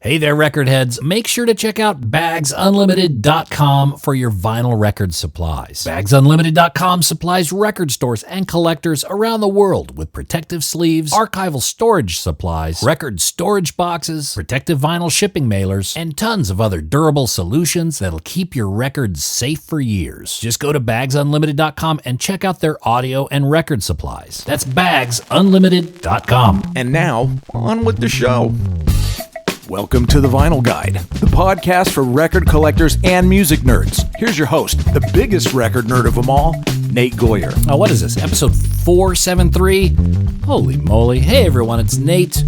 Hey there, record heads. Make sure to check out bagsunlimited.com for your vinyl record supplies. Bagsunlimited.com supplies record stores and collectors around the world with protective sleeves, archival storage supplies, record storage boxes, protective vinyl shipping mailers, and tons of other durable solutions that'll keep your records safe for years. Just go to bagsunlimited.com and check out their audio and record supplies. That's bagsunlimited.com. And now, on with the show. Welcome to The Vinyl Guide, the podcast for record collectors and music nerds. Here's your host, the biggest record nerd of them all, Nate Goyer. Oh, what is this, episode 473? Holy moly. Hey everyone, it's Nate.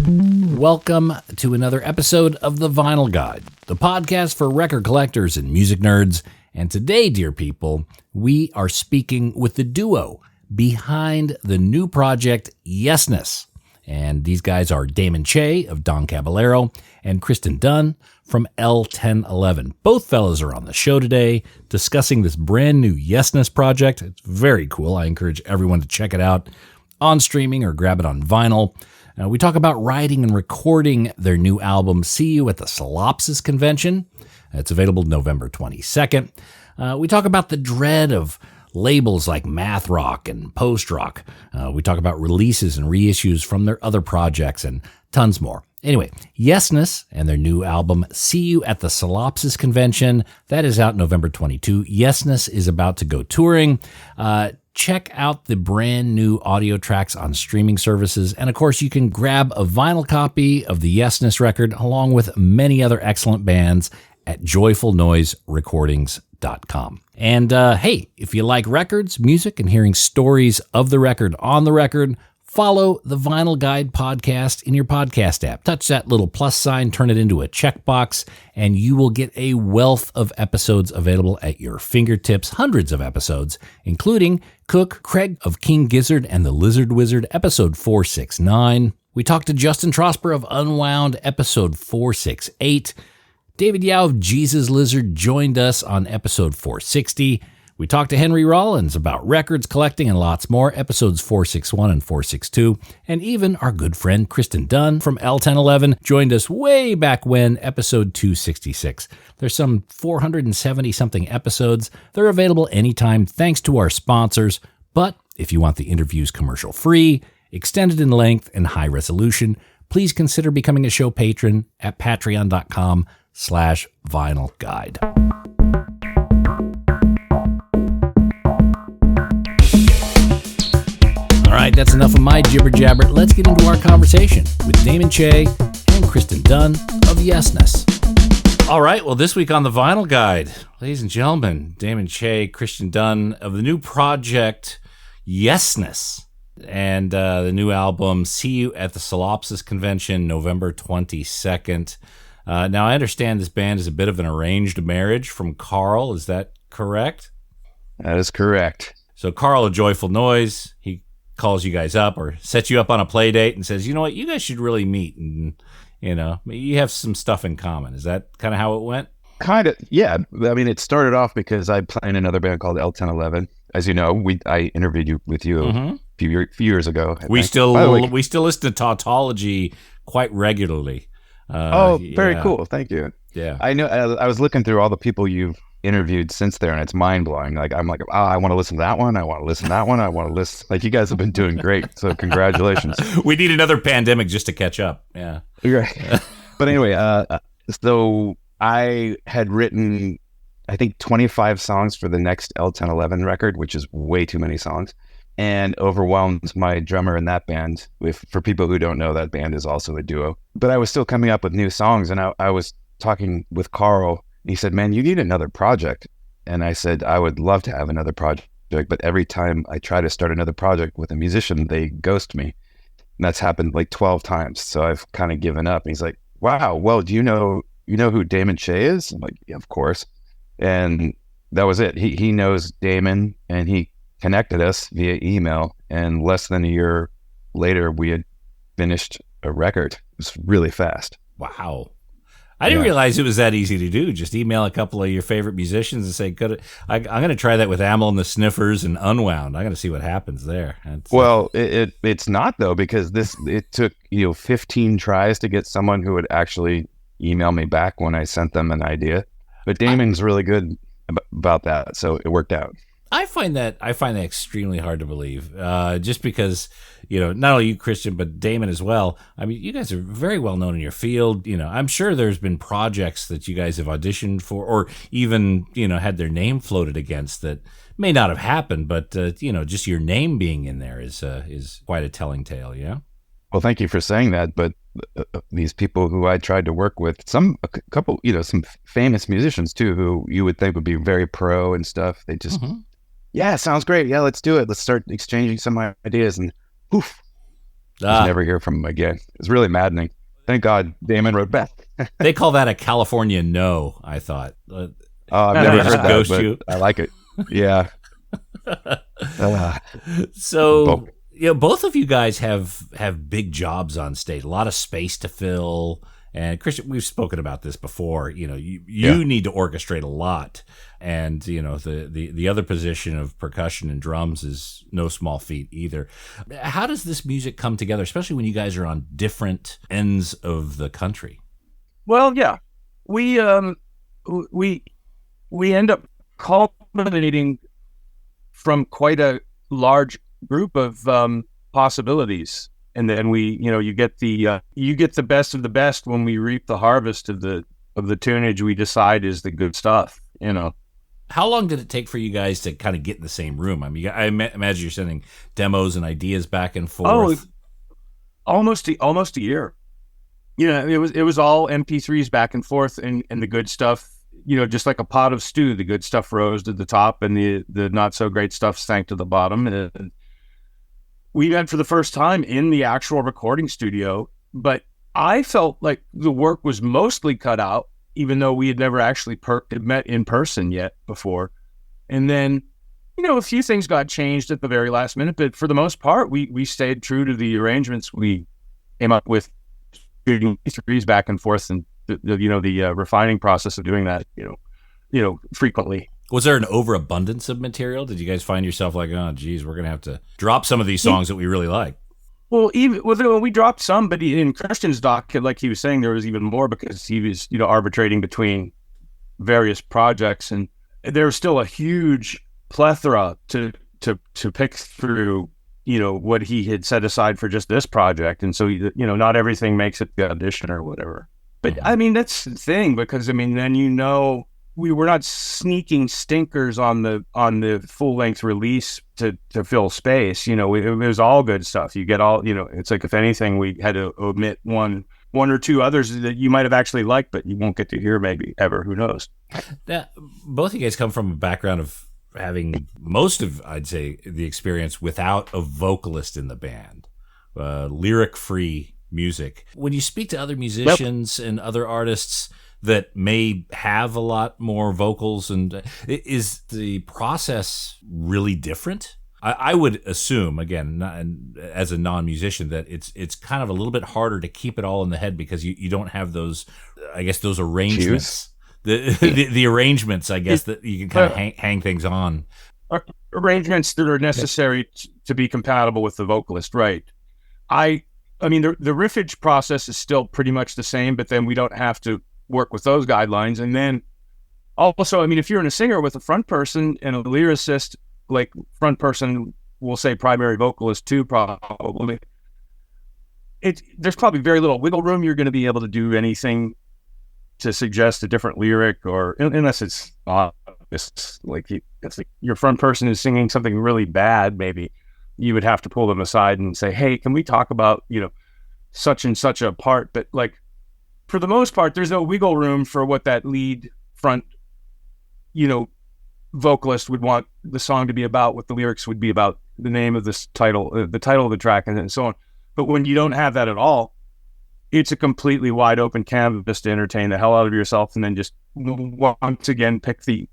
Welcome to another episode of The Vinyl Guide, the podcast for record collectors and music nerds. And today, dear people, we are speaking with the duo behind the new project, Yesness. And these guys are Damon Che of Don Caballero and Kristian Dunn from L1011. Both fellows are on the show today discussing this brand new Yesness project. It's very cool. I encourage everyone to check it out on streaming or grab it on vinyl. We talk about writing and recording their new album, See You at the Solopsis Convention. It's available November 22nd. We talk about the dread of labels like math rock and post rock. We talk about releases and reissues from their other projects and tons more. Anyway, Yesness and their new album, See You at the Solopsis Convention, that is out November 22. Yesness is about to go touring. Check out the brand new audio tracks on streaming services. And of course, you can grab a vinyl copy of the Yesness record along with many other excellent bands at joyfulnoiserecordings.com. And hey, if you like records, music, and hearing stories of the record on the record, follow the Vinyl Guide podcast in your podcast app. Touch that little plus sign, turn it into a checkbox, and you will get a wealth of episodes available at your fingertips, hundreds of episodes, including Cook, Craig of King Gizzard and the Lizard Wizard, episode 469. We talked to Justin Trosper of Unwound, episode 468. David Yao of Jesus Lizard joined us on episode 460. We talked to Henry Rollins about records, collecting, and lots more, episodes 461 and 462. And even our good friend Kristian Dunn from L1011 joined us way back when, episode 266. There's some 470-something episodes. They're available anytime thanks to our sponsors. But if you want the interviews commercial-free, extended in length, and high resolution, please consider becoming a show patron at patreon.com/vinyl guide. All right, that's enough of my jibber jabber. Let's get into our conversation with Damon Che and Kristian Dunn of Yesness. All right, well, this week on the Vinyl Guide, ladies and gentlemen, Damon Che, Kristian Dunn of the new project Yesness, and the new album See You at the Solopsis Convention, November 22nd. Now, I understand this band is a bit of an arranged marriage from Carl. Is that correct? That is correct. So Carl of Joyful Noise, he calls you guys up or sets you up on a play date and says, you know what, you guys should really meet, and you know, you have some stuff in common. Is that kind of how it went? Kind of, yeah. I mean, it started off because I play in another band called L1011. As you know, I interviewed with you a few years ago. We still listen to Tautology quite regularly. Very cool. Thank you. Yeah. I know. I was looking through all the people you've interviewed since there, and it's mind blowing. Like, I'm like, I want to listen to that one. I want to listen to that one. I want to listen. Like, you guys have been doing great. So congratulations. We need another pandemic just to catch up. Yeah. Right. But anyway, so I had written, I think, 25 songs for the next L1011 record, which is way too many songs, and overwhelmed my drummer in that band. For people who don't know, that band is also a duo. But I was still coming up with new songs, and I was talking with Carl. He said, man, you need another project. And I said, I would love to have another project, but every time I try to start another project with a musician, they ghost me. And that's happened like 12 times. So I've kind of given up. And he's like, wow, well, do you know who Damon Che is? I'm like, yeah, of course. And that was it. He knows Damon, and he connected us via email. And less than a year later, we had finished a record. It was really fast. Wow. I didn't realize it was that easy to do. Just email a couple of your favorite musicians and say, I'm going to try that with Amyl and the Sniffers and Unwound. I'm going to see what happens there. Well, it's not, though, because it took 15 tries to get someone who would actually email me back when I sent them an idea. But Damon's really good about that, so it worked out. I find that extremely hard to believe, just because, not only you, Kristian, but Damon as well. I mean, you guys are very well known in your field. I'm sure there's been projects that you guys have auditioned for, or even, had their name floated against that may not have happened, but just your name being in there is quite a telling tale. Yeah. Well, thank you for saying that. But these people who I tried to work with, a couple, some famous musicians too, who you would think would be very pro and stuff. They just, yeah, sounds great. Yeah, let's do it. Let's start exchanging some ideas, and poof, just never hear from them again. It's really maddening. Thank God Damon wrote back. They call that a California no, I thought. I've never heard that, but you. I like it. Yeah. So, both of you guys have big jobs on stage, a lot of space to fill. And Kristian, we've spoken about this before. You need to orchestrate a lot, and the other position of percussion and drums is no small feat either. How does this music come together, especially when you guys are on different ends of the country? Well, yeah, we end up culminating from quite a large group of possibilities. And then you get the best of the best when we reap the harvest of the tunage we decide is the good stuff. How long did it take for you guys to kind of get in the same room? I mean, I imagine you're sending demos and ideas back and forth. Oh, almost a year. It was all MP3s back and forth, and the good stuff. Just like a pot of stew, the good stuff rose to the top, and the not so great stuff sank to the bottom. And we met for the first time in the actual recording studio, but I felt like the work was mostly cut out, even though we had never actually met in person yet before. And then, a few things got changed at the very last minute, but for the most part, we stayed true to the arrangements we came up with, shooting threes back and forth, and the refining process of doing that, frequently. Was there an overabundance of material? Did you guys find yourself like, oh, geez, we're going to have to drop some of these songs that we really like? Well, we dropped some, but in Kristian's doc, like he was saying, there was even more because he was, arbitrating between various projects, and there was still a huge plethora to pick through, what he had set aside for just this project. And so, not everything makes it the audition or whatever. But I mean, that's the thing, because then we were not sneaking stinkers on the full length release to fill space. It was all good stuff. You get all, it's like, if anything, we had to omit one or two others that you might have actually liked, but you won't get to hear maybe ever. Who knows? Now, both of you guys come from a background of having most of, I'd say, the experience without a vocalist in the band, lyric-free music. When you speak to other musicians and other artists that may have a lot more vocals, and is the process really different? I would assume, again, as a non-musician, that it's kind of a little bit harder to keep it all in the head because you don't have those, I guess, those arrangements. The arrangements, I guess, that you can kind of hang things on. Arrangements that are necessary to be compatible with the vocalist, right? I mean, the riffage process is still pretty much the same, but then we don't have to work with those guidelines. And then also, I mean, if you're in a singer with a front person and a lyricist, like front person, we'll say primary vocalist too, probably. There's probably very little wiggle room. You're going to be able to do anything to suggest a different lyric, or unless it's obvious, like your front person is singing something really bad, maybe you would have to pull them aside and say, hey, can we talk about, such and such a part? But like, for the most part, there's no wiggle room for what that lead front, vocalist would want the song to be about, what the lyrics would be about, the name of this title, the title of the track, and so on. But when you don't have that at all, it's a completely wide open canvas to entertain the hell out of yourself, and then just once again pick the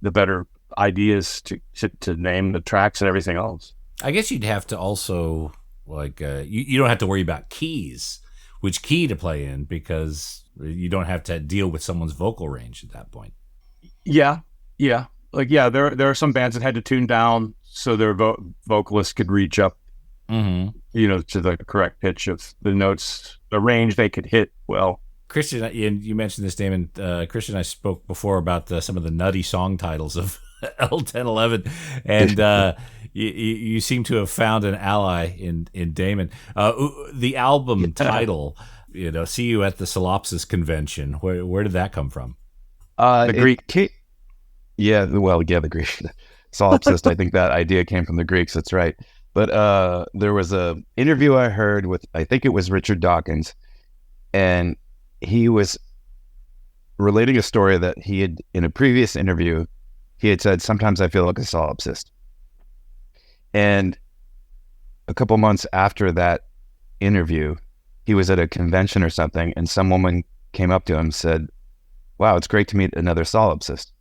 better ideas to name the tracks and everything else. I guess you'd have to also you don't have to worry about keys, which key to play in, because you don't have to deal with someone's vocal range at that point. Yeah. There are some bands that had to tune down so their vocalist could reach up to the correct pitch of the notes, the range they could hit well. Kristian, you mentioned this, Damon. Kristian and I spoke before about some of the nutty song titles of L1011, and you seem to have found an ally in Damon. The album title, "See You at the Solipsis Convention." Where did that come from? The Greek. The Greek solipsist. I think that idea came from the Greeks. That's right. But there was a interview I heard with, I think it was Richard Dawkins, and he was relating a story that he had, in a previous interview, he had said, "Sometimes I feel like a solipsist." And a couple months after that interview, he was at a convention or something, and some woman came up to him and said, "Wow, it's great to meet another solipsist,"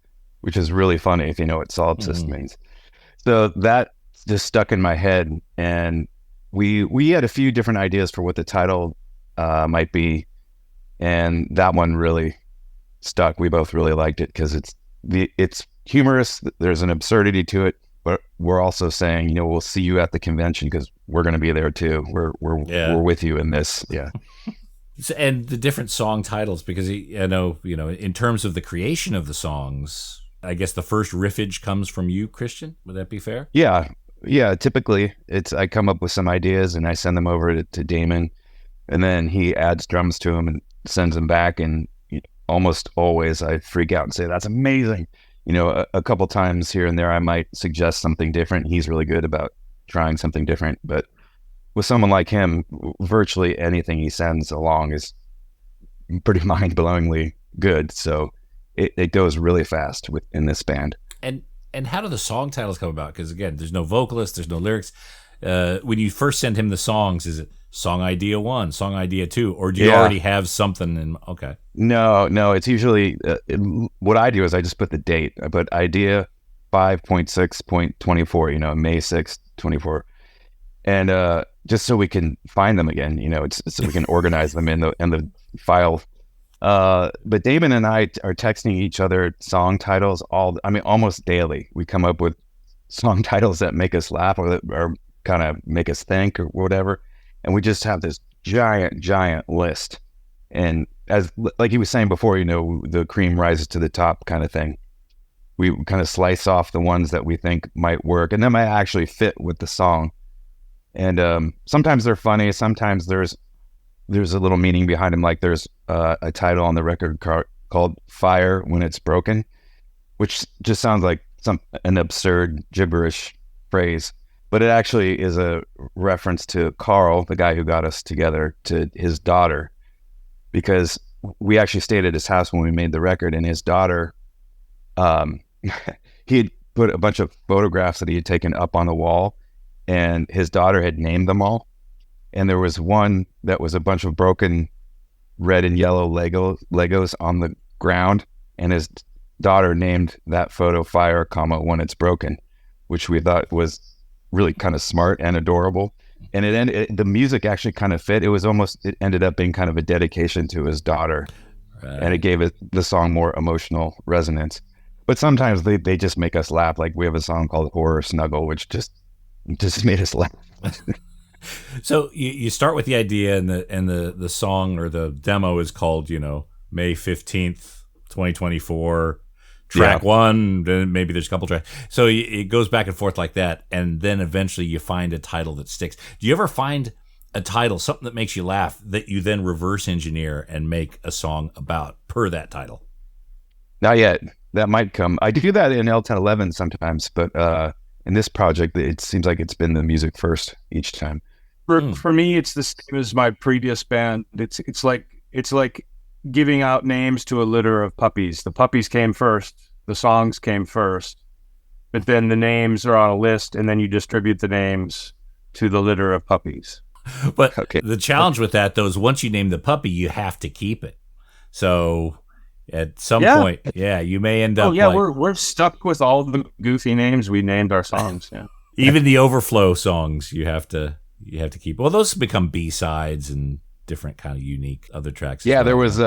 which is really funny if you know what solipsist means. So that just stuck in my head, and we had a few different ideas for what the title might be, and that one really stuck. We both really liked it because it's humorous. There's an absurdity to it, but we're also saying, we'll see you at the convention because we're going to be there too. We're with you in this. Yeah. And the different song titles, because in terms of the creation of the songs, I guess the first riffage comes from you, Kristian. Would that be fair? Yeah. Typically, I come up with some ideas and I send them over to Damon, and then he adds drums to them and sends them back. And almost always, I freak out and say, "That's amazing." A couple times here and there, I might suggest something different. He's really good about trying something different, but with someone like him, virtually anything he sends along is pretty mind-blowingly good. So it goes really fast in this band. And how do the song titles come about? Because again, there's no vocalist, there's no lyrics. When you first send him the songs, is it song idea 1, song idea 2, or do you already have something in? Okay. No, it's usually what I do is I just put the date. I put idea 5.6.24, May 6th, 24. And just so we can find them again, it's so we can organize them in the file. But Damon and I are texting each other song titles almost daily. We come up with song titles that make us laugh or kind of make us think or whatever. And we just have this giant list. And as like he was saying before, the cream rises to the top kind of thing. We kind of slice off the ones that we think might work and then might actually fit with the song. And sometimes they're funny. Sometimes there's a little meaning behind them. Like there's a title on the record called "Fire When It's Broken," which just sounds like an absurd gibberish phrase, but it actually is a reference to Carl, the guy who got us together, to his daughter, because we actually stayed at his house when we made the record, and his daughter, he had put a bunch of photographs that he had taken up on the wall, and his daughter had named them all. And there was one that was a bunch of broken red and yellow Legos on the ground, and his daughter named that photo "Fire, When It's Broken," which we thought was really kind of smart and adorable. And the music actually kind of fit. It ended up being kind of a dedication to his daughter, and it gave the song more emotional resonance. But sometimes they just make us laugh. Like we have a song called "Horror Snuggle," which just made us laugh. So you start with the idea, and the song or the demo is called, May 15th, 2024, track 1, then maybe there's a couple tracks. So it goes back and forth like that, and then eventually you find a title that sticks. Do you ever find a title, something that makes you laugh, that you then reverse engineer and make a song about per that title? Not yet. That might come. I do that in L1011 sometimes, but in this project, it seems like it's been the music first each time. For me, it's the same as my previous band. It's like giving out names to a litter of puppies. The puppies came first, the songs came first, but then the names are on a list, and then you distribute the names to the litter of puppies. But the challenge with that, though, is once you name the puppy, you have to keep it. So at some point, you may end up. We're stuck with all the goofy names we named our songs. Yeah, even the overflow songs, you have to keep. Well, those become B-sides and different kind of unique other tracks. Yeah, there was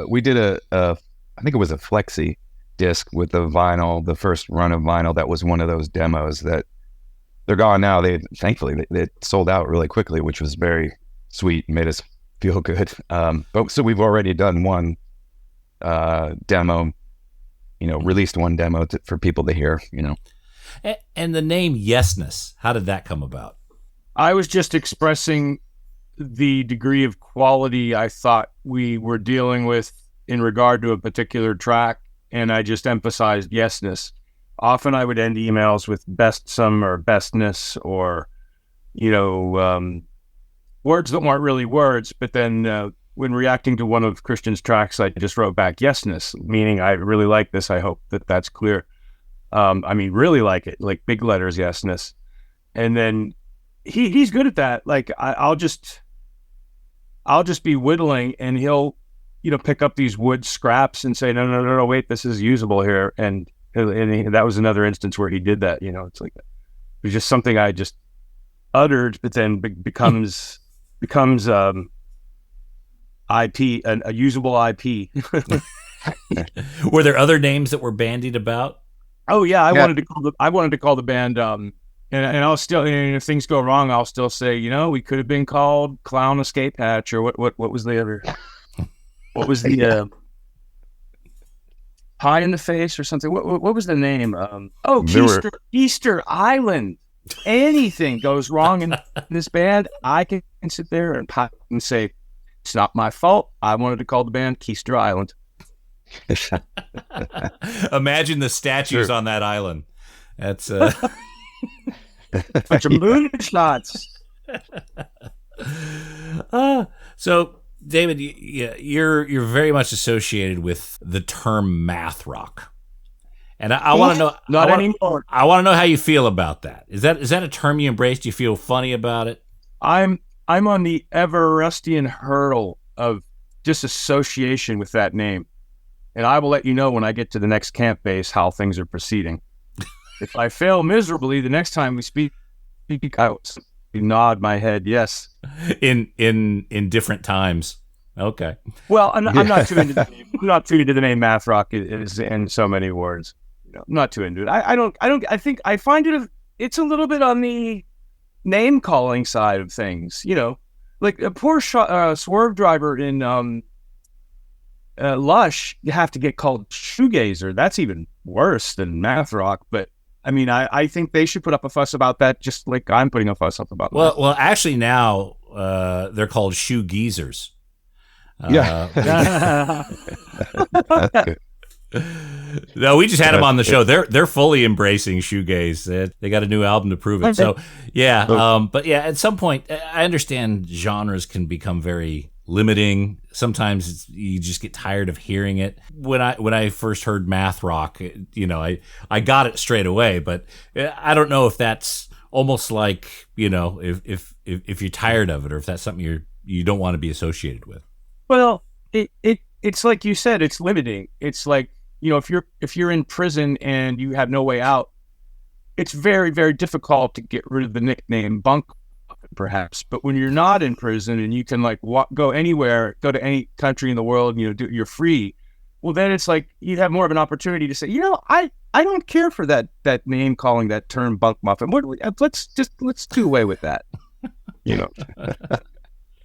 we did I think it was a flexi disc with the vinyl, the first run of vinyl. That was one of those demos that they're gone now. Thankfully they sold out really quickly, which was very sweet, made us feel good. But so we've already done one demo, released one demo for people to hear, And the name Yesness, how did that come about? I was just expressing the degree of quality I thought we were dealing with in regard to a particular track, and I just emphasized yesness. Often I would end emails with bestsome or bestness or, words that weren't really words, but then when reacting to one of Kristian's tracks, I just wrote back yesness, meaning I really like this. I hope that's clear. Really like it, like big letters, yesness. And then he's good at that. Like I'll just be whittling, and he'll, pick up these wood scraps and say, no, wait, this is usable here. And that was another instance where he did that. It's like, it was just something I just uttered, but then becomes IP, a usable IP. Were there other names that were bandied about? Oh yeah, I wanted to call the band, and I'll still, if things go wrong, I'll still say, we could have been called Clown Escape Hatch, or what was the other, what was the Pie in the Face or something? What was the name? Keister Island. Anything goes wrong in this band, I can sit there and say, it's not my fault. I wanted to call the band Keister Island. Imagine the statues on that island. That's bunch of moonshots. So, David, you're very much associated with the term math rock, and I want to know. Not anymore. I want to know how you feel about that. Is that a term you embrace? Do you feel funny about it? I'm on the Everestian hurdle of disassociation with that name. And I will let you know when I get to the next camp base how things are proceeding. If I fail miserably, the next time we speak, I will nod my head yes. In different times. Okay. Well, I'm not too into the name. I'm not too into the name math rock. It is in so many words. I'm not too into it. I think I find it's a little bit on the name calling side of things. Like a poor Swerve Driver in Lush, you have to get called shoegazer. That's even worse than math rock. But I think they should put up a fuss about that, just like I'm putting a fuss up about that. Well, actually now they're called shoe geezers. Yeah. No, we just had them on the show. They're fully embracing shoegaze. They got a new album to prove it. So yeah, but yeah, at some point, I understand genres can become very limiting. Sometimes you just get tired of hearing it. When I first heard math rock, I got it straight away. But I don't know if that's almost like if you're tired of it, or if that's something you don't want to be associated with. Well, it's like you said, it's limiting. It's like, if you're in prison and you have no way out, it's very, very difficult to get rid of the nickname bunk, perhaps. But when you're not in prison and you can go anywhere, go to any country in the world, you're free. Well, then it's like you have more of an opportunity to say, I don't care for that name calling, that term bunk muffin. Let's do away with that.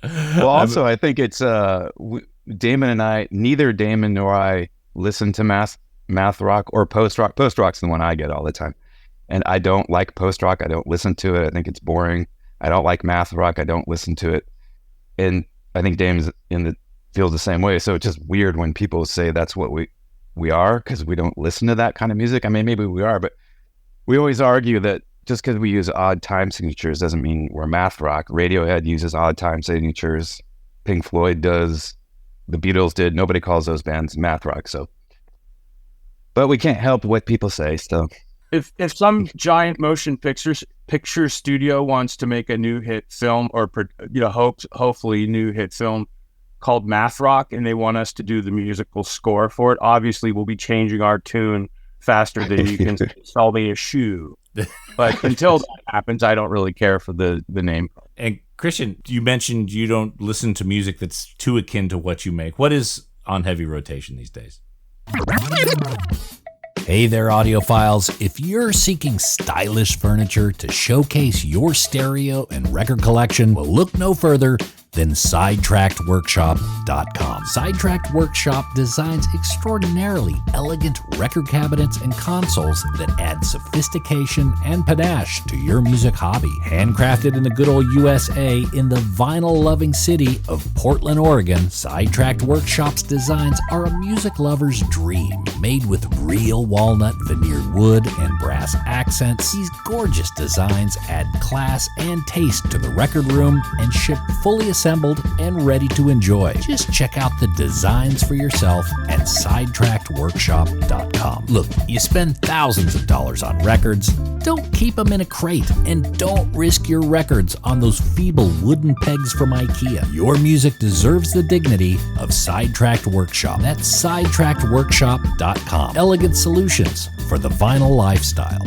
Well, also, I think it's Damon and I. Neither Damon nor I listen to math rock or post rock. Post rock's the one I get all the time, and I don't like post rock. I don't listen to it. I think it's boring. I don't like math rock. I don't listen to it, and I think Damon's feels the same way. So it's just weird when people say that's what we are, because we don't listen to that kind of music. I mean, maybe we are, but we always argue that just because we use odd time signatures doesn't mean we're math rock. Radiohead uses odd time signatures. Pink Floyd does. The Beatles did. Nobody calls those bands math rock. So, but we can't help what people say. So, if some giant motion picture studio wants to make a new hit film, or hopefully new hit film called math rock, and they want us to do the musical score for it, obviously we'll be changing our tune faster than you can sell me a shoe. But until that happens, I don't really care for the name. And Kristian, you mentioned you don't listen to music that's too akin to what you make. What is on heavy rotation these days? Hey there, audiophiles. If you're seeking stylish furniture to showcase your stereo and record collection, well, look no further than SidetrackedWorkshop.com. Sidetracked Workshop designs extraordinarily elegant record cabinets and consoles that add sophistication and panache to your music hobby. Handcrafted in the good old USA in the vinyl-loving city of Portland, Oregon, Sidetracked Workshop's designs are a music lover's dream. Made with real walnut veneered wood and brass accents, these gorgeous designs add class and taste to the record room and ship fully assembled and ready to enjoy. Just check out the designs for yourself at SidetrackedWorkshop.com. Look, you spend thousands of dollars on records. Don't keep them in a crate, and don't risk your records on those feeble wooden pegs from IKEA. Your music deserves the dignity of Sidetracked Workshop. That's SidetrackedWorkshop.com. Elegant solutions for the vinyl lifestyle.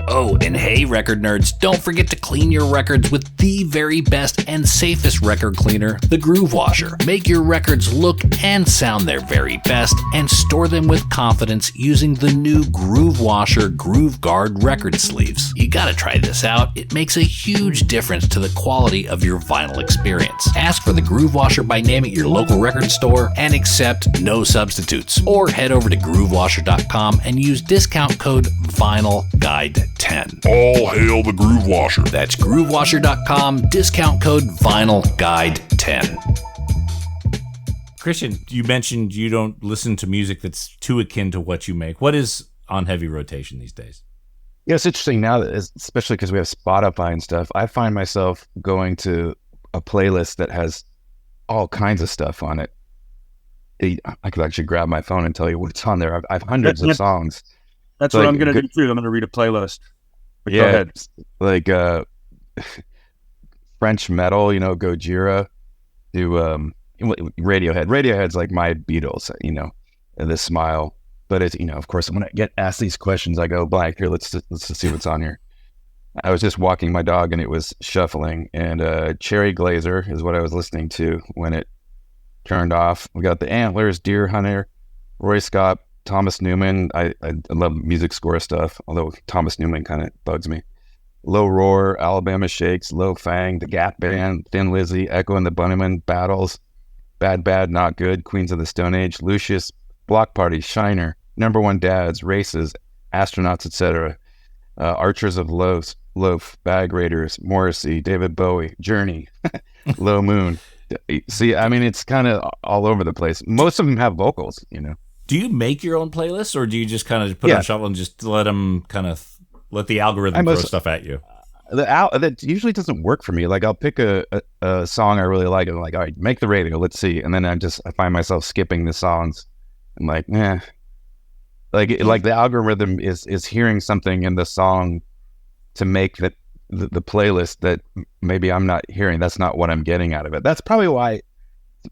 Oh, and hey, record nerds, don't forget to clean your records with the very best and safest record cleaner, the Groove Washer. Make your records look and sound their very best and store them with confidence using the new Groove Washer Groove Guard record sleeves. You gotta try this out. It makes a huge difference to the quality of your vinyl experience. Ask for the Groove Washer by name at your local record store and accept no substitutes. Or head over to GrooveWasher.com and use discount code VinylGuide10. All hail the Groove Washer. That's GrooveWasher.com, discount code VinylGuide10. Kristian, you mentioned you don't listen to music that's too akin to what you make. What is on heavy rotation these days? Yeah, it's interesting now, that especially because we have Spotify and stuff, I find myself going to a playlist that has all kinds of stuff on it. I could actually grab my phone and tell you what's on there. I have hundreds of songs. That's what I'm going to do too. I'm going to read a playlist. But yeah, go ahead. Like French metal, Gojira, do Radiohead. Radiohead's like my Beatles, and the Smile. But it's, of course, when I get asked these questions, I go blank. Here, let's see what's on here. I was just walking my dog and it was shuffling, and Cherry Glazer is what I was listening to when it turned off. We got the Antlers, Deer Hunter, Roy Scott, Thomas Newman. I love music score stuff, although Thomas Newman kind of bugs me. Low Roar, Alabama Shakes, Low Fang, The Gap Band, Thin Lizzy, Echo and the Bunnymen, Battles, Bad Bad Not Good, Queens of the Stone Age, Lucius, Block Party, Shiner, Number One Dads, Races, Astronauts, etc. Archers of Loaf, Bag Raiders, Morrissey, David Bowie, Journey, Low Moon. See, I mean, it's kind of all over the place. Most of them have vocals, Do you make your own playlists, or do you just kind of put it on shuffle and just let the algorithm throw stuff at you? That usually doesn't work for me. Like, I'll pick a song I really like, and I'm like, all right, make the radio, let's see. And then I find myself skipping the songs. I'm like, like the algorithm is hearing something in the song to make the playlist that maybe I'm not hearing. That's not what I'm getting out of it. That's probably why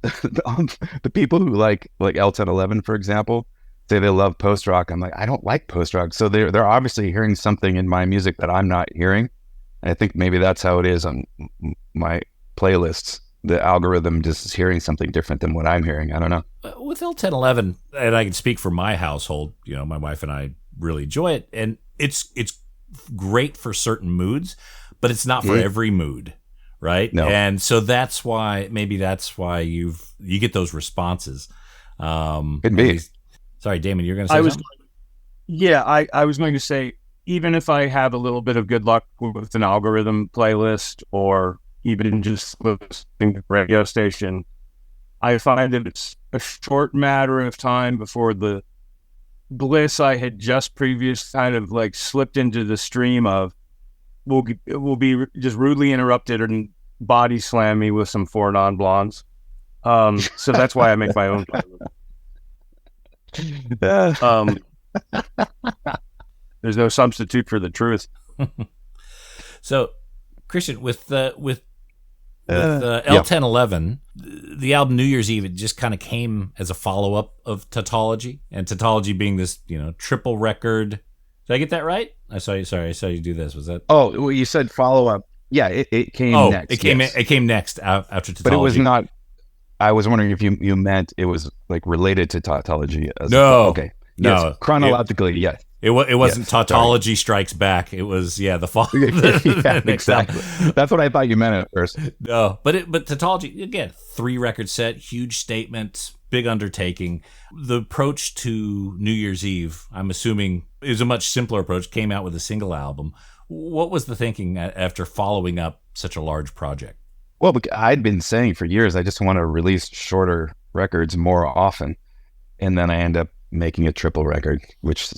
the people who like L1011, for example, say they love post rock. I'm like, I don't like post rock. So they're obviously hearing something in my music that I'm not hearing. And I think maybe that's how it is on my playlists. The algorithm just is hearing something different than what I'm hearing. I don't know. With L1011, and I can speak for my household, my wife and I really enjoy it. And it's great for certain moods, but it's not for every mood. Right. No. And so that's why you get those responses. Could be. Sorry, Damon, you're going to say something? I was going to say, even if I have a little bit of good luck with an algorithm playlist, or even just listening to the radio station, I find that it's a short matter of time before the bliss I had just previous kind of like slipped into the stream of will be just rudely interrupted and body slam me with some Four Non-Blondes. So that's why I make my own playlist. There's no substitute for the truth. So, Kristian, with L1011, the album New Year's Eve, it just kind of came as a follow-up of Tautology, and Tautology being this, triple record. Did I get that right? I saw you do this. Was that? Oh, well, you said follow-up. Yeah, it came next. It came next after Tautology. But it was not. I was wondering if you meant it was like related to tautology. No. Okay. No. Yes. Chronologically, yes. It wasn't Yes, Tautology Strikes Back. It was the fall. Yeah, exactly. That's what I thought you meant at first. No, but Tautology again, 3-record set, huge statement, big undertaking. The approach to New Year's Eve, I'm assuming, is a much simpler approach. Came out with a single album. What was the thinking after following up such a large project? Well, I'd been saying for years I just want to release shorter records more often, and then I end up making a triple record, which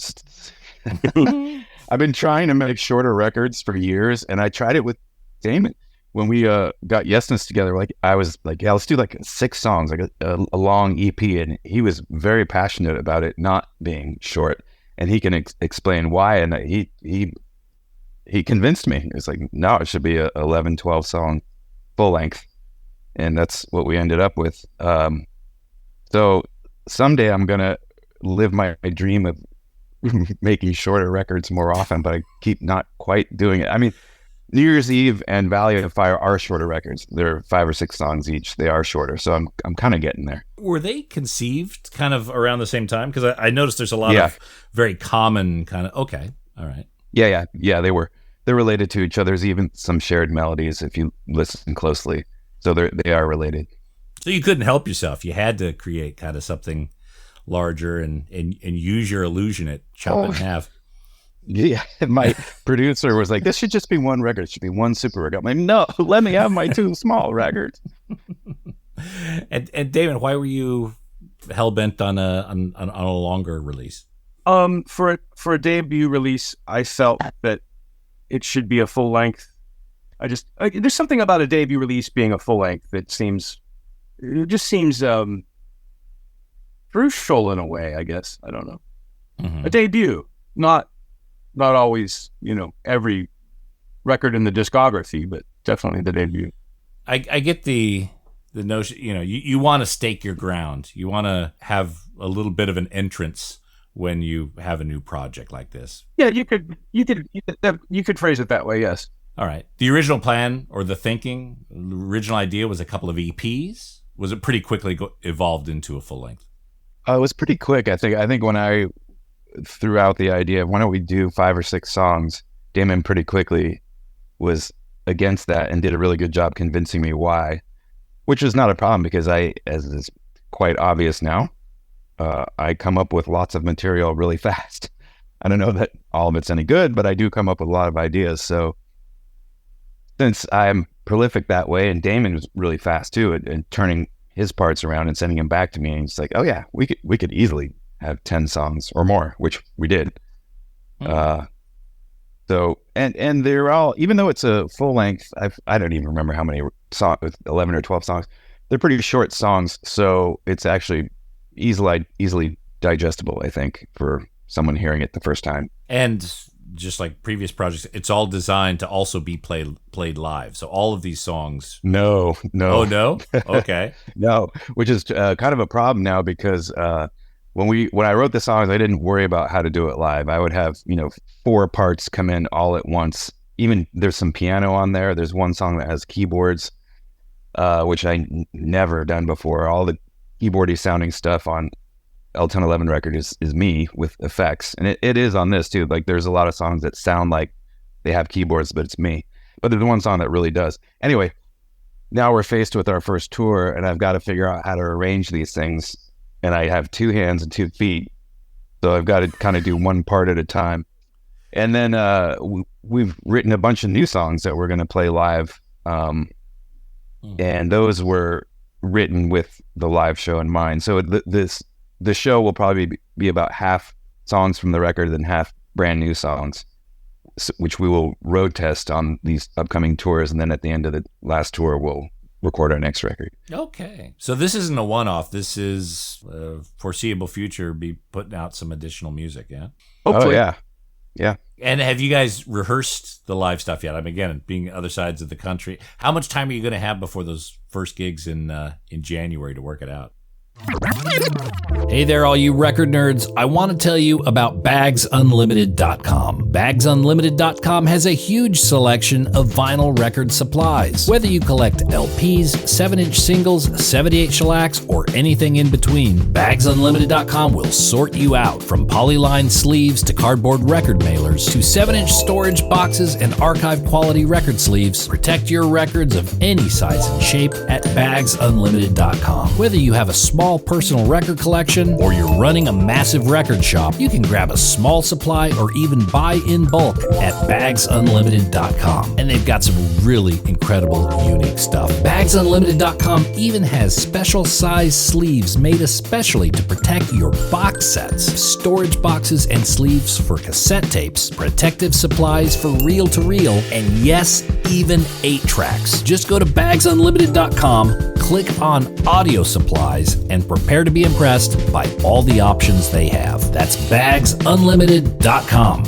I've been trying to make shorter records for years, and I tried it with Damon when we got Yesness together. Like I was like, yeah, let's do like 6 songs, like a long EP, and he was very passionate about it not being short, and he can explain why, and he convinced me. It's like, no, it should be a 11, 12 song full length, and that's what we ended up with. So someday I'm gonna live my dream of making shorter records more often, but I keep not quite doing it. I mean, New Year's Eve and Valley of Fire are shorter records. They're 5 or 6 songs each. They are shorter, so I'm kind of getting there. Were they conceived kind of around the same time? Because I noticed there's a lot of very common kind of. Okay, all right. Yeah. They were. They're related to each other. There's even some shared melodies if you listen closely. So they are related. So you couldn't help yourself. You had to create kind of something larger and use your illusion at chop it in half. Yeah, my producer was like, "This should just be one record. It should be one super record." I'm like, "No, let me have my 2 small records." And Damon, why were you hell bent on a longer release? For a debut release, I felt that it should be a full length. There's something about a debut release being a full length that seems crucial in a way, I guess. I don't know. Mm-hmm. A debut, not always, every record in the discography, but definitely the debut. I get the notion, you want to stake your ground. You want to have a little bit of an entrance when you have a new project like this. Yeah, you could phrase it that way, yes. All right. The original plan or the thinking, the original idea was a couple of EPs. Was it pretty quickly evolved into a full length? It was pretty quick. I think when I threw out the idea of why don't we do 5 or 6 songs, Damon pretty quickly was against that and did a really good job convincing me why, which was not a problem because as is quite obvious now, I come up with lots of material really fast. I don't know that all of it's any good, but I do come up with a lot of ideas. So since I'm prolific that way, and Damon was really fast too, and turning his parts around and sending them back to me, and it's like, oh yeah, we could easily have 10 songs or more, which we did. So and they're all, even though it's a full length, I don't even remember how many songs, 11 or 12 songs. They're pretty short songs, so it's actually easily digestible, I think, for someone hearing it the first time. And just like previous projects, it's all designed to also be played live. So all of these songs. No. Oh no. Okay. No, which is kind of a problem now because when I wrote the songs, I didn't worry about how to do it live. I would have 4 parts come in all at once. Even there's some piano on there. There's one song that has keyboards, which I never done before. All the keyboardy sounding stuff on L1011 record is me with effects, and it is on this too. Like there's a lot of songs that sound like they have keyboards, but it's me. But there's one song that really does. Anyway, now we're faced with our first tour, and I've got to figure out how to arrange these things. And I have 2 hands and 2 feet, so I've got to kind of do one part at a time. And then we've written a bunch of new songs that we're going to play live, and those were written with the live show in mind. So the show will probably be about half songs from the record and half brand new songs, which we will road test on these upcoming tours. And then at the end of the last tour, we'll record our next record. Okay. So this isn't a one-off. This is a foreseeable future, be putting out some additional music, yeah? Hopefully. Oh, yeah. And have you guys rehearsed the live stuff yet? I mean, again, being other sides of the country, how much time are you going to have before those first gigs in January to work it out? Hey there, all you record nerds. I want to tell you about BagsUnlimited.com. BagsUnlimited.com has a huge selection of vinyl record supplies. Whether you collect LPs, 7-inch singles, 78 shellacs, or anything in between, BagsUnlimited.com will sort you out. From polyline sleeves to cardboard record mailers to 7-inch storage boxes and archive quality record sleeves, protect your records of any size and shape at BagsUnlimited.com. Whether you have a small personal record collection or you're running a massive record shop, you can grab a small supply or even buy in bulk at BagsUnlimited.com. And they've got some really incredible, unique stuff. BagsUnlimited.com even has special size sleeves made especially to protect your box sets, storage boxes and sleeves for cassette tapes, protective supplies for reel-to-reel, and yes, even 8-tracks. Just go to BagsUnlimited.com, click on audio supplies, and prepare to be impressed by all the options they have. That's BagsUnlimited.com.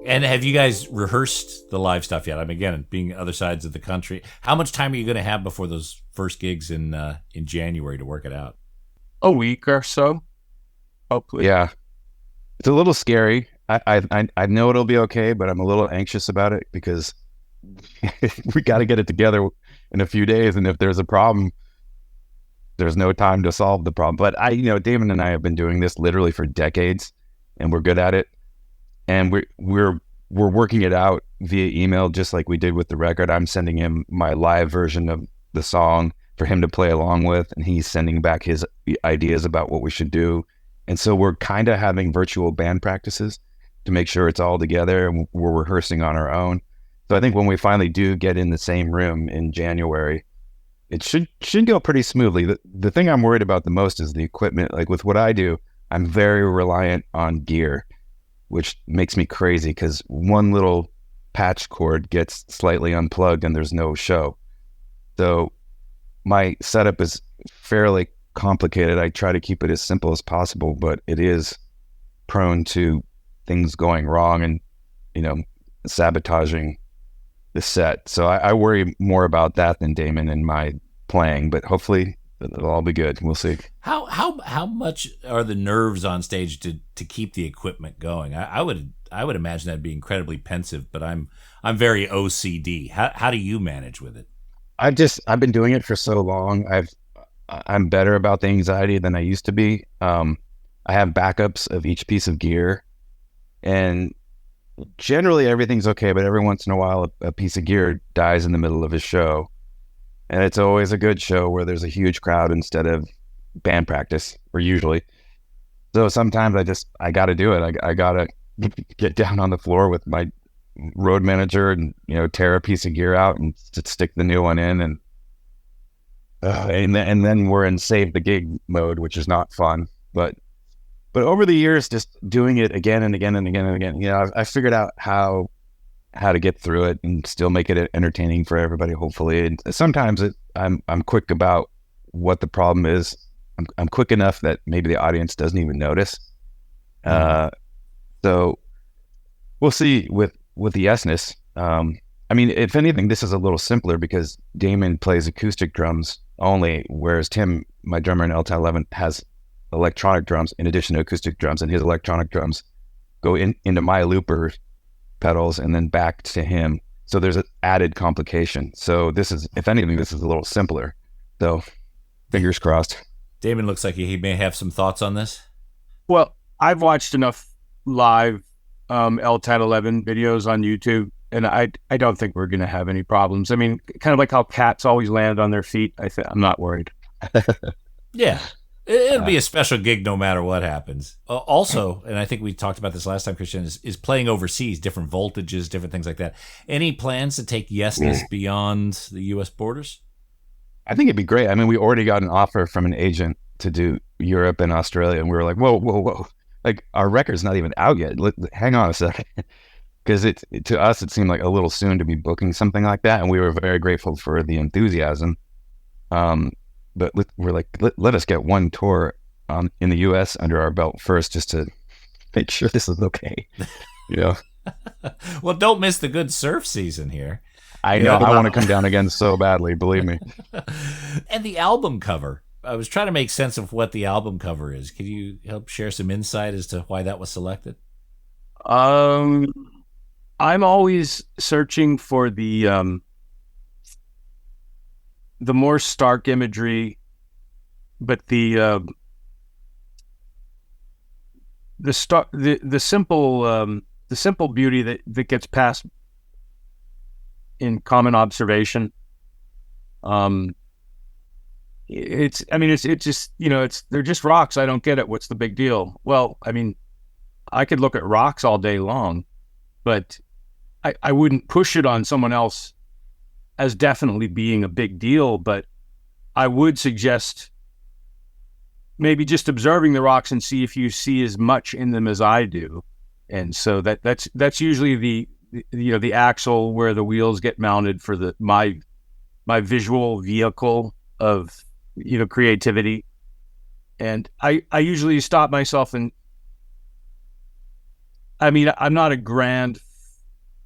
And have you guys rehearsed the live stuff yet? I mean, again, being other sides of the country, how much time are you going to have before those first gigs in January to work it out? A week or so, hopefully. Yeah, it's a little scary. I know it'll be okay, but I'm a little anxious about it because we got to get it together in a few days, and if there's a problem, there's no time to solve the problem. But Damon and I have been doing this literally for decades, and we're good at it. And we're working it out via email, just like we did with the record. I'm sending him my live version of the song for him to play along with, and he's sending back his ideas about what we should do. And so we're kind of having virtual band practices to make sure it's all together, and we're rehearsing on our own. So I think when we finally do get in the same room in January, it should go pretty smoothly. The thing I'm worried about the most is the equipment. Like with what I do, I'm very reliant on gear, which makes me crazy because one little patch cord gets slightly unplugged and there's no show. So my setup is fairly complicated. I try to keep it as simple as possible, but it is prone to things going wrong and, sabotaging the set. So I worry more about that than Damon and my playing, but hopefully it'll all be good. We'll see. How much are the nerves on stage to keep the equipment going? I would imagine that'd be incredibly pensive, but I'm very OCD. How do you manage with it? I've been doing it for so long. I'm better about the anxiety than I used to be. I have backups of each piece of gear, and generally everything's okay, but every once in a while a piece of gear dies in the middle of a show. And it's always a good show where there's a huge crowd instead of band practice, or usually. So sometimes I got to do it. I got to get down on the floor with my road manager and, tear a piece of gear out and stick the new one in. And then we're in save the gig mode, which is not fun. But over the years, just doing it again and again and again and again, I figured out how to get through it and still make it entertaining for everybody, hopefully. And sometimes I'm quick about what the problem is. I'm quick enough that maybe the audience doesn't even notice. So we'll see with the Yesness. If anything, this is a little simpler because Damon plays acoustic drums only, whereas Tim, my drummer in L1011, has electronic drums in addition to acoustic drums, and his electronic drums go into my looper pedals and then back to him. So there's an added complication. So if anything, this is a little simpler. So fingers crossed. Damon looks like he may have some thoughts on this. Well, I've watched enough live L1011 videos on YouTube, and I don't think we're going to have any problems. I mean, kind of like how cats always land on their feet. I'm not worried. Yeah. It'll be a special gig no matter what happens. Also, and I think we talked about this last time, Kristian, is playing overseas, different voltages, different things like that. Any plans to take Yesness beyond the U.S. borders? I think it'd be great. I mean, we already got an offer from an agent to do Europe and Australia, and we were like, whoa. Like, our record's not even out yet. Hang on a second. Because to us, it seemed like a little soon to be booking something like that, and we were very grateful for the enthusiasm. But we're like, let us get one tour in the U.S. under our belt first, just to make sure this is okay. Well, don't miss the good surf season here. I know. I want to come down again so badly. Believe me. And the album cover. I was trying to make sense of what the album cover is. Could you help share some insight as to why that was selected? I'm always searching for the more stark imagery, but the simple beauty that gets past in common observation. It's just, they're just rocks. I don't get it. What's the big deal? Well, I mean, I could look at rocks all day long, but I wouldn't push it on someone else as definitely being a big deal. But I would suggest maybe just observing the rocks and see if you see as much in them as I do. And so that's usually the axle where the wheels get mounted for my visual vehicle of creativity. And I usually stop myself and I'm not a grand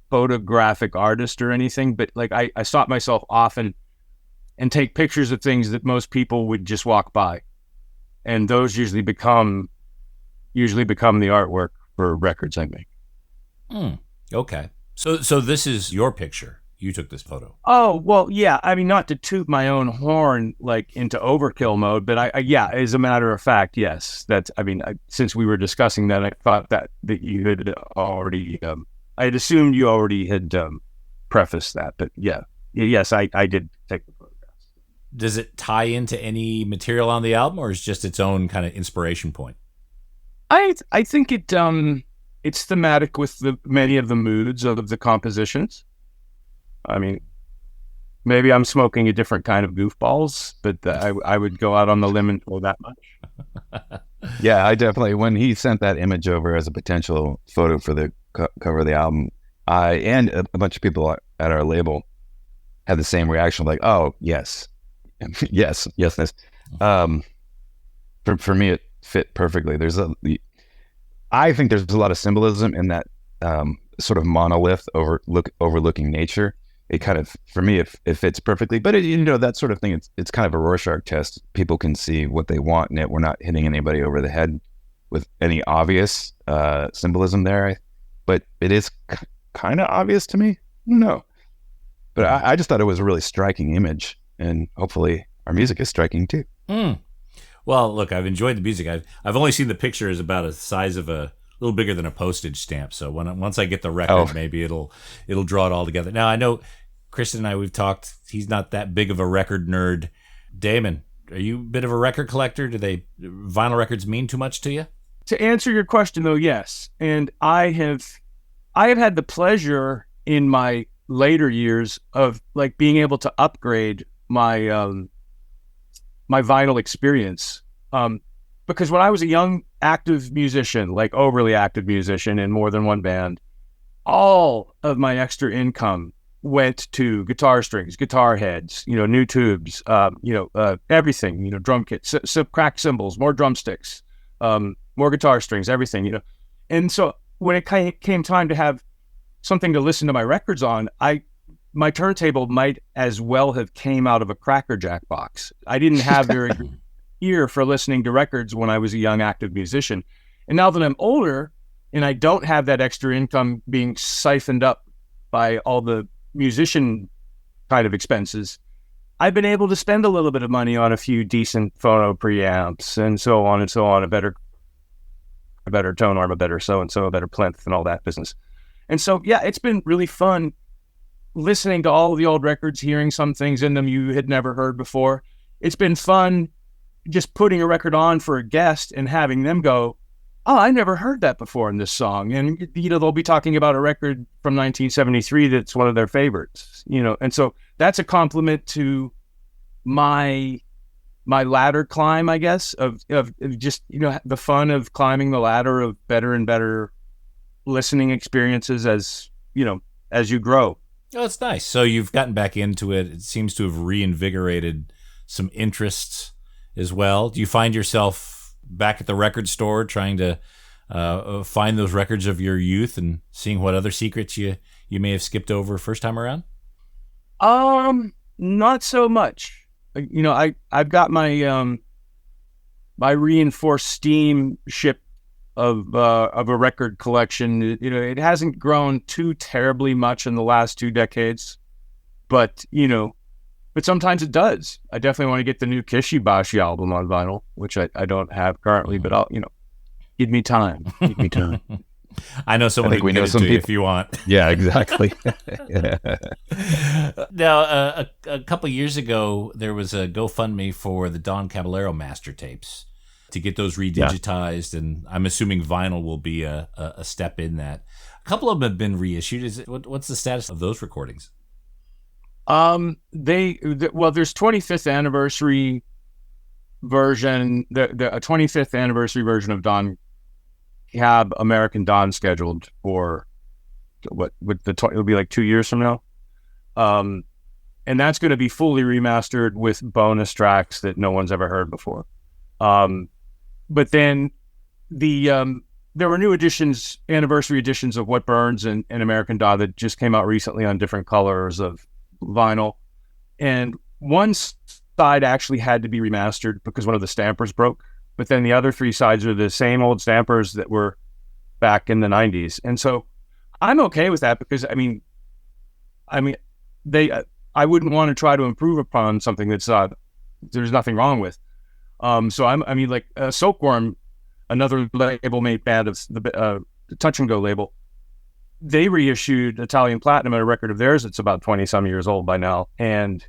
photographic artist or anything, but like I stop myself often and take pictures of things that most people would just walk by, and those usually become the artwork for records I make. Okay, so this is your picture. You took this photo. Oh, well, yeah. I mean, not to toot my own horn, like into overkill mode, but yeah, as a matter of fact, yes. Since we were discussing that, I thought that you had already, I had assumed you already had prefaced that, but yes, I did take the photographs. Does it tie into any material on the album, or is just its own kind of inspiration point? I think it's thematic with many of the moods of the compositions. I mean, maybe I'm smoking a different kind of goofballs, but I would go out on the limb and go that much. Yeah, I definitely, when he sent that image over as a potential photo for the cover of the album, I and a bunch of people at our label had the same reaction, like, oh, yes, yesness. For me, it fit perfectly. I think there's a lot of symbolism in that sort of monolith overlooking nature. It kind of, for me, it fits perfectly. But that sort of thing, it's kind of a Rorschach test. People can see what they want in it. We're not hitting anybody over the head with any obvious symbolism there. But it is kind of obvious to me. I don't know. But I just thought it was a really striking image, and hopefully our music is striking too. Well, look, I've enjoyed the music. I've only seen the picture is about a size of a little bigger than a postage stamp. So once I get the record, maybe it'll draw it all together. Now, I know Kristian and I, we've talked, he's not that big of a record nerd. Damon, are you a bit of a record collector? Do vinyl records mean too much to you? To answer your question, though, yes. And I have had the pleasure in my later years of like being able to upgrade my my vinyl experience. Because when I was a young active musician, like overly active musician in more than one band, all of my extra income went to guitar strings, guitar heads, new tubes, everything, drum kits, cracked cymbals, more drumsticks, more guitar strings, everything, And so when it came time to have something to listen to my records on, my turntable might as well have came out of a Cracker Jack box. I didn't have very good ear for listening to records when I was a young active musician. And now that I'm older and I don't have that extra income being siphoned up by all the musician kind of expenses, I've been able to spend a little bit of money on a few decent phono preamps and so on, a better tone arm, a better so-and-so, a better plinth and all that business. And so, yeah, it's been really fun listening to all of the old records, hearing some things in them you had never heard before. It's been fun just putting a record on for a guest and having them go, oh, I never heard that before in this song. And, they'll be talking about a record from 1973 that's one of their favorites, And so that's a compliment to my ladder climb, I guess, of just, the fun of climbing the ladder of better and better listening experiences as you grow. Oh, that's nice. So you've gotten back into it. It seems to have reinvigorated some interests as well. Do you find yourself back at the record store trying to find those records of your youth and seeing what other secrets you may have skipped over first time around? Not so much. I've got my my reinforced steam ship of a record collection. It hasn't grown too terribly much in the last 2 decades, but sometimes it does. I definitely want to get the new Kishibashi album on vinyl, which I don't have currently, but I'll give me time. Give me time. I know someone. I think we know some people if you want. Yeah, exactly. Now, a couple years ago, there was a GoFundMe for the Don Caballero master tapes to get those redigitized, and I'm assuming vinyl will be a step in that. A couple of them have been reissued. What's the status of those recordings? There's 25th anniversary version, a 25th anniversary version of Don Cab American Don scheduled for it'll be like 2 years from now. And that's going to be fully remastered with bonus tracks that no one's ever heard before. But then there were new editions, anniversary editions of What Burns and American Don that just came out recently on different colors of vinyl. And one side actually had to be remastered because one of the stampers broke. But then the other 3 sides are the same old stampers that were back in the 90s. And so I'm okay with that because, I wouldn't want to try to improve upon something that's there's nothing wrong with. So Silkworm, another label made band of the Touch and Go label, they reissued Italian Platinum, a record of theirs that's about 20 some years old by now, and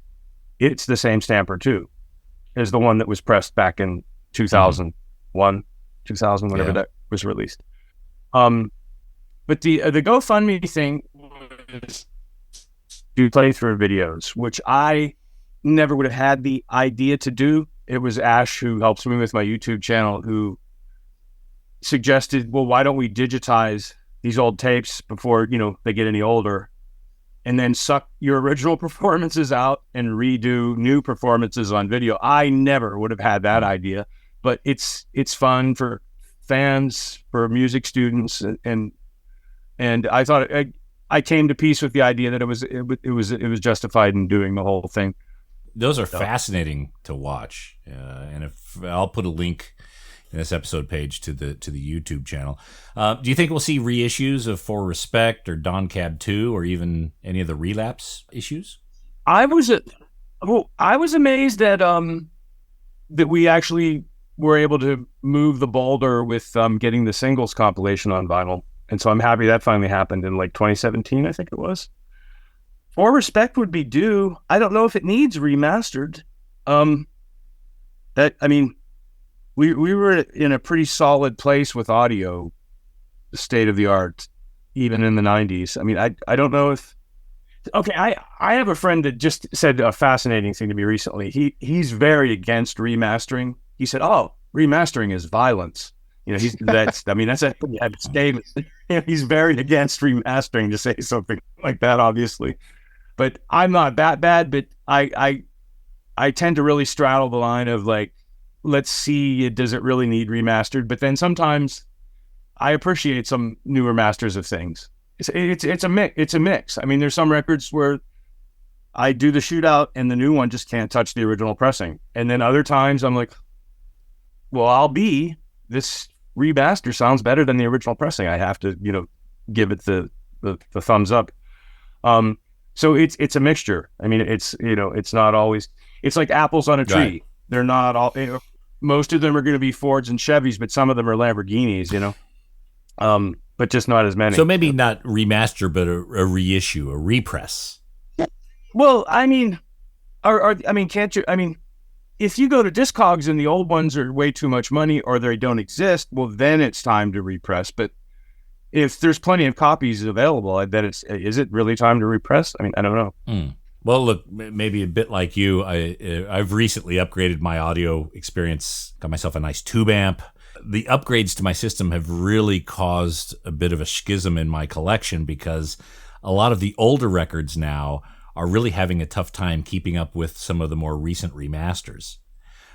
it's the same stamper too as the one that was pressed back in 2001, 2000, whenever that was released. But the GoFundMe thing was do playthrough videos, which I never would have had the idea to do. It was Ash, who helps me with my YouTube channel, who suggested, well, why don't we digitize these old tapes before, they get any older, and then suck your original performances out and redo new performances on video. I never would have had that idea, but it's fun for fans, for music students, and I thought I came to peace with the idea that it was justified in doing the whole thing. Those are fascinating to watch, and if I'll put a link in this episode page to the YouTube channel. Do you think we'll see reissues of For Respect or Don Cab 2 or even any of the Relapse issues? I was amazed that that we actually were able to move the boulder with getting the singles compilation on vinyl, and so I'm happy that finally happened in like 2017, I think it was. For Respect would be due. I don't know if it needs remastered. We were in a pretty solid place with audio, state of the art, even in the 90s. I don't know if... Okay, I have a friend that just said a fascinating thing to me recently. He's very against remastering. He said, "Oh, remastering is violence." That's a pretty heavy statement. He's very against remastering, to say something like that, obviously. But I'm not that bad, but I tend to really straddle the line of like, let's see, does it really need remastered? But then sometimes I appreciate some newer masters of things. It's a mix. There's some records where I do the shootout and the new one just can't touch the original pressing. And then other times I'm like, well, this remaster sounds better than the original pressing. I have to, give it the thumbs up. So it's a mixture. It's not always, it's like apples on a tree. Right. They're not all, most of them are going to be Fords and Chevys, but some of them are Lamborghinis, but just not as many. So maybe not remaster, but a reissue, a repress. Well, can't you, if you go to Discogs and the old ones are way too much money or they don't exist, well, then it's time to repress. But if there's plenty of copies available, then is it really time to repress? I don't know. Well, look, maybe a bit like you, I've recently upgraded my audio experience, got myself a nice tube amp. The upgrades to my system have really caused a bit of a schism in my collection because a lot of the older records now are really having a tough time keeping up with some of the more recent remasters.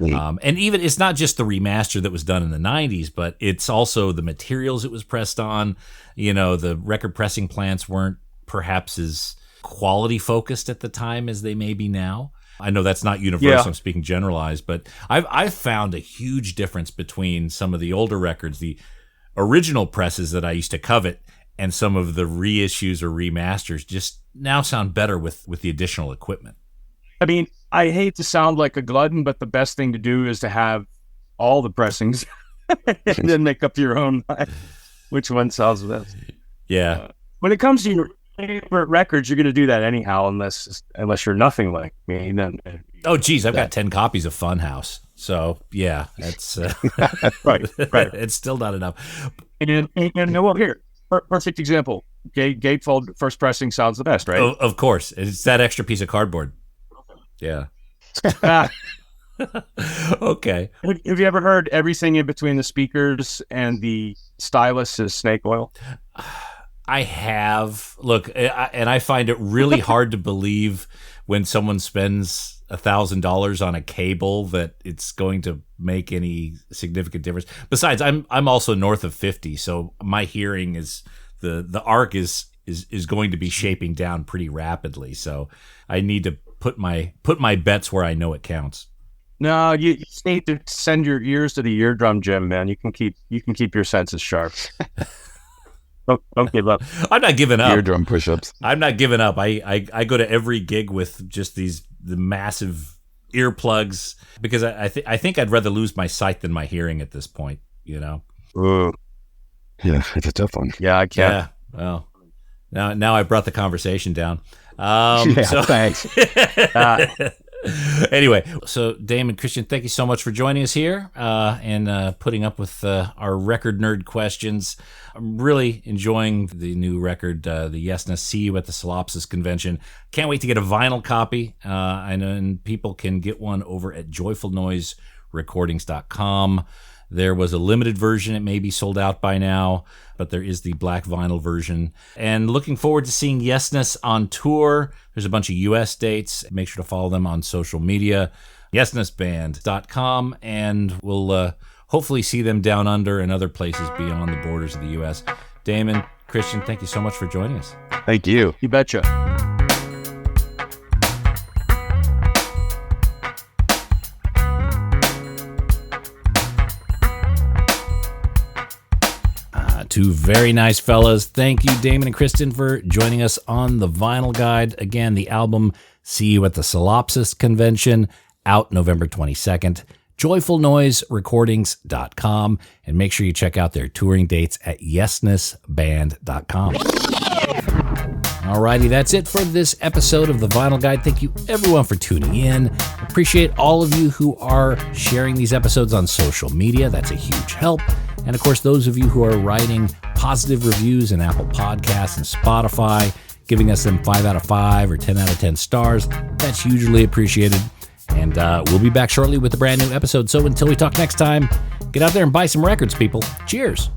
And even it's not just the remaster that was done in the 90s, but it's also the materials it was pressed on. The record pressing plants weren't perhaps as quality focused at the time as they may be now. I know that's not universal. I'm speaking generalized, but I've found a huge difference between some of the older records, the original presses that I used to covet, and some of the reissues or remasters just now sound better with the additional equipment. I mean, I hate to sound like a glutton, but the best thing to do is to have all the pressings and then make up your own mind which one sounds best. Yeah. When it comes to your favorite records, you're going to do that anyhow, unless you're nothing like me. Then, oh, geez, I've got 10 copies of Funhouse. So, yeah, that's right. It's still not enough. And well, here, perfect example. Gatefold first pressing sounds the best, right? Oh, of course. It's that extra piece of cardboard. Yeah. Okay. Have you ever heard everything in between the speakers and the stylus is snake oil? I have. Look, and I find it really hard to believe when someone spends $1,000 on a cable that it's going to make any significant difference. Besides, I'm also north of 50, so my hearing is the arc is going to be shaping down pretty rapidly. So I need to put my bets where I know it counts. No, you just need to send your ears to the eardrum gym, man. You can keep your senses sharp. Don't give up. I'm not giving up. Eardrum push-ups. I'm not giving up. I go to every gig with just the massive earplugs because I think I'd rather lose my sight than my hearing at this point. You know. Yeah, it's a tough one. Yeah, I can't. Yeah. Well, now I brought the conversation down. Thanks. Anyway, so Damon, Kristian, thank you so much for joining us here and putting up with our record nerd questions. I'm really enjoying the new record, the Yesness. See you at the Solopsis convention. Can't wait to get a vinyl copy. And people can get one over at joyfulnoiserecordings.com. There was a limited version. It may be sold out by now, but there is the black vinyl version. And looking forward to seeing Yesness on tour. There's a bunch of U.S. dates. Make sure to follow them on social media, yesnessband.com, and we'll hopefully see them down under and other places beyond the borders of the U.S. Damon, Kristian, thank you so much for joining us. Thank you. You betcha. Two very nice fellas. Thank you, Damon and Kristian, for joining us on the Vinyl Guide. Again, the album See You at the Solopsis Convention, out November 22nd. JoyfulNoiseRecordings.com, and make sure you check out their touring dates at yesnessband.com. Alrighty, that's it for this episode of the Vinyl Guide. Thank you everyone for tuning in. Appreciate all of you who are sharing these episodes on social media. That's a huge help. And of course, those of you who are writing positive reviews in Apple Podcasts and Spotify, giving us them 5 out of 5 or 10 out of 10 stars, that's hugely appreciated. And we'll be back shortly with a brand new episode. So until we talk next time, get out there and buy some records, people. Cheers.